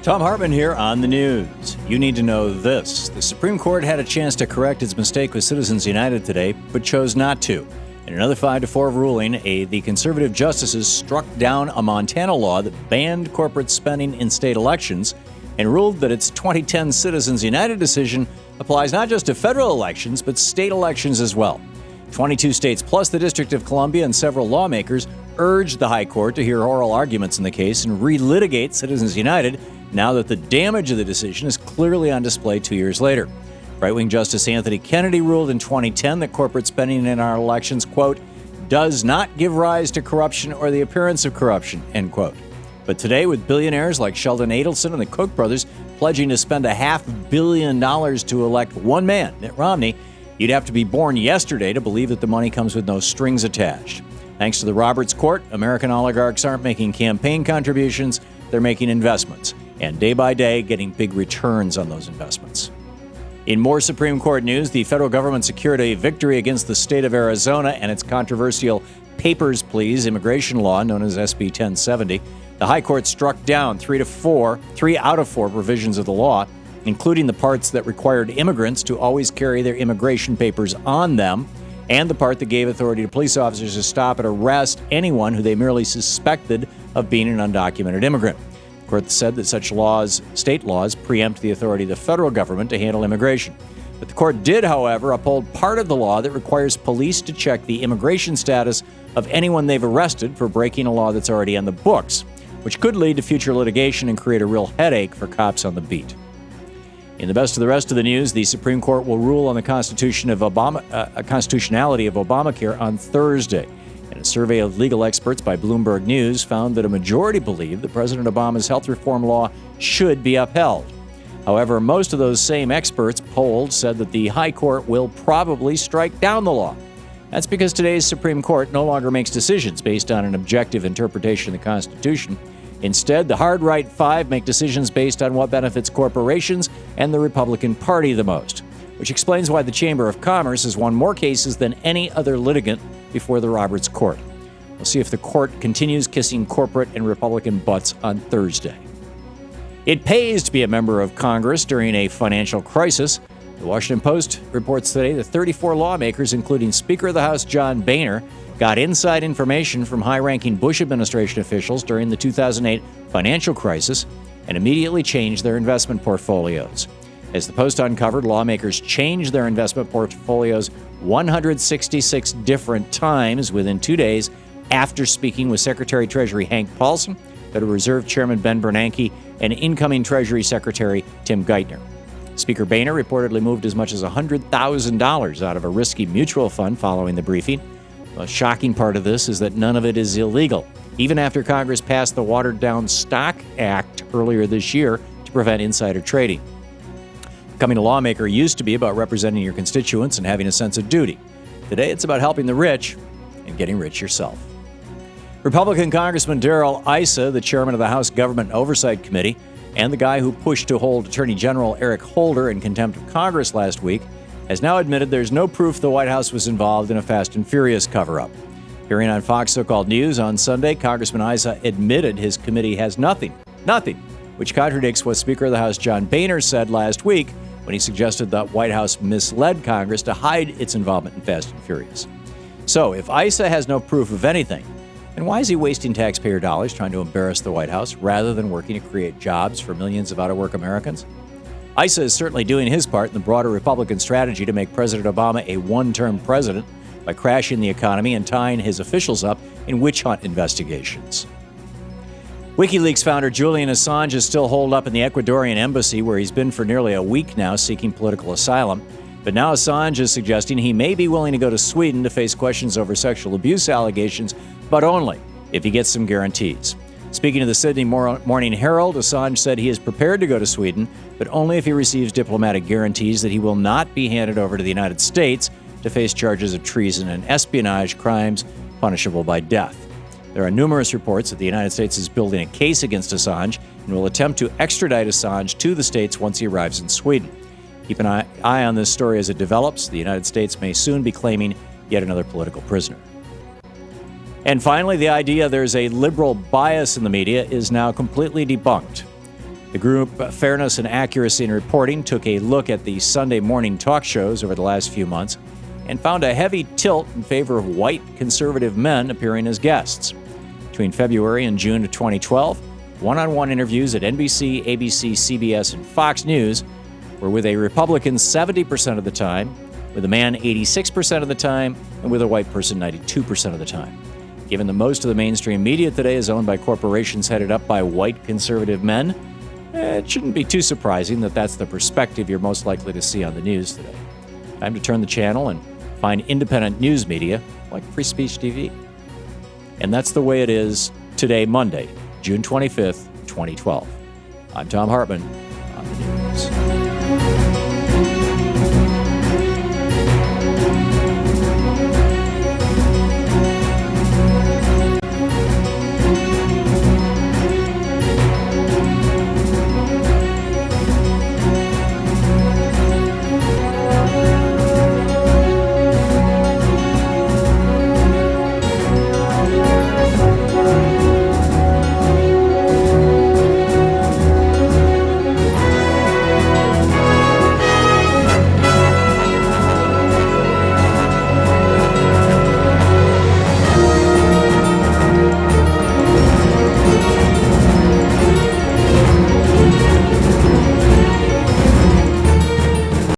Thom Hartmann here on the news. You need to know this. The Supreme Court had a chance to correct its mistake with Citizens United today, but chose not to. In another 5-4 ruling, the conservative justices struck down a Montana law that banned corporate spending in state elections and ruled that its 2010 Citizens United decision applies not just to federal elections, but state elections as well. 22 states plus the District of Columbia and several lawmakers urged the High Court to hear oral arguments in the case and relitigate Citizens United now that the damage of the decision is clearly on display 2 years later. Right-wing Justice Anthony Kennedy ruled in 2010 that corporate spending in our elections, quote, does not give rise to corruption or the appearance of corruption, end quote. But today, with billionaires like Sheldon Adelson and the Koch brothers pledging to spend $500 million to elect one man, Mitt Romney, you'd have to be born yesterday to believe that the money comes with no strings attached. Thanks to the Roberts Court, American oligarchs aren't making campaign contributions, they're making investments, and day by day getting big returns on those investments. In more Supreme Court news, the federal government secured a victory against the state of Arizona and its controversial Papers, Please immigration law known as SB 1070. The High Court struck down 3 out of 4 provisions of the law, including the parts that required immigrants to always carry their immigration papers on them, and the part that gave authority to police officers to stop and arrest anyone who they merely suspected of being an undocumented immigrant. The court said that such laws, state laws, preempt the authority of the federal government to handle immigration. But the court did, however, uphold part of the law that requires police to check the immigration status of anyone they've arrested for breaking a law that's already on the books, which could lead to future litigation and create a real headache for cops on the beat. In the best of the rest of the news, the Supreme Court will rule on the constitutionality of Obamacare on Thursday. And a survey of legal experts by Bloomberg News found that a majority believe that President Obama's health reform law should be upheld. However, most of those same experts polled said that the High Court will probably strike down the law. That's because today's Supreme Court no longer makes decisions based on an objective interpretation of the Constitution. Instead, the hard right 5 make decisions based on what benefits corporations and the Republican Party the most, which explains why the Chamber of Commerce has won more cases than any other litigant before the Roberts Court. We'll see if the court continues kissing corporate and Republican butts on Thursday. It pays to be a member of Congress during a financial crisis. The Washington Post reports today that 34 lawmakers, including Speaker of the House John Boehner, got inside information from high-ranking Bush administration officials during the 2008 financial crisis and immediately changed their investment portfolios. As the Post uncovered, lawmakers changed their investment portfolios 166 different times within 2 days after speaking with Secretary of Treasury Hank Paulson, Federal Reserve Chairman Ben Bernanke, and incoming Treasury Secretary Tim Geithner. Speaker Boehner reportedly moved as much as $100,000 out of a risky mutual fund following the briefing. The shocking part of this is that none of it is illegal, even after Congress passed the watered-down Stock Act earlier this year to prevent insider trading. Becoming a lawmaker used to be about representing your constituents and having a sense of duty. Today, it's about helping the rich and getting rich yourself. Republican Congressman Darrell Issa, the chairman of the House Government Oversight Committee, and the guy who pushed to hold Attorney General Eric Holder in contempt of Congress last week, has now admitted there's no proof the White House was involved in a Fast and Furious cover-up. Appearing on Fox So-Called News on Sunday, Congressman Issa admitted his committee has nothing, which contradicts what Speaker of the House John Boehner said last week when he suggested that White House misled Congress to hide its involvement in Fast and Furious. So, if Issa has no proof of anything, then why is he wasting taxpayer dollars trying to embarrass the White House rather than working to create jobs for millions of out-of-work Americans? Issa is certainly doing his part in the broader Republican strategy to make President Obama a one-term president by crashing the economy and tying his officials up in witch hunt investigations. WikiLeaks founder Julian Assange is still holed up in the Ecuadorian embassy, where he's been for nearly a week now seeking political asylum. But now Assange is suggesting he may be willing to go to Sweden to face questions over sexual abuse allegations, but only if he gets some guarantees. Speaking to the Sydney Morning Herald, Assange said he is prepared to go to Sweden, but only if he receives diplomatic guarantees that he will not be handed over to the United States to face charges of treason and espionage, crimes punishable by death. There are numerous reports that the United States is building a case against Assange and will attempt to extradite Assange to the States once he arrives in Sweden. Keep an eye on this story as it develops. The United States may soon be claiming yet another political prisoner. And finally, the idea there's a liberal bias in the media is now completely debunked. The group Fairness and Accuracy in Reporting took a look at the Sunday morning talk shows over the last few months and found a heavy tilt in favor of white conservative men appearing as guests. Between February and June of 2012, one-on-one interviews at NBC, ABC, CBS, and Fox News were with a Republican 70% of the time, with a man 86% of the time, and with a white person 92% of the time. Given that most of the mainstream media today is owned by corporations headed up by white conservative men, it shouldn't be too surprising that that's the perspective you're most likely to see on the news today. Time to turn the channel and find independent news media like Free Speech TV. And that's the way it is today, Monday, June 25th, 2012. I'm Thom Hartmann.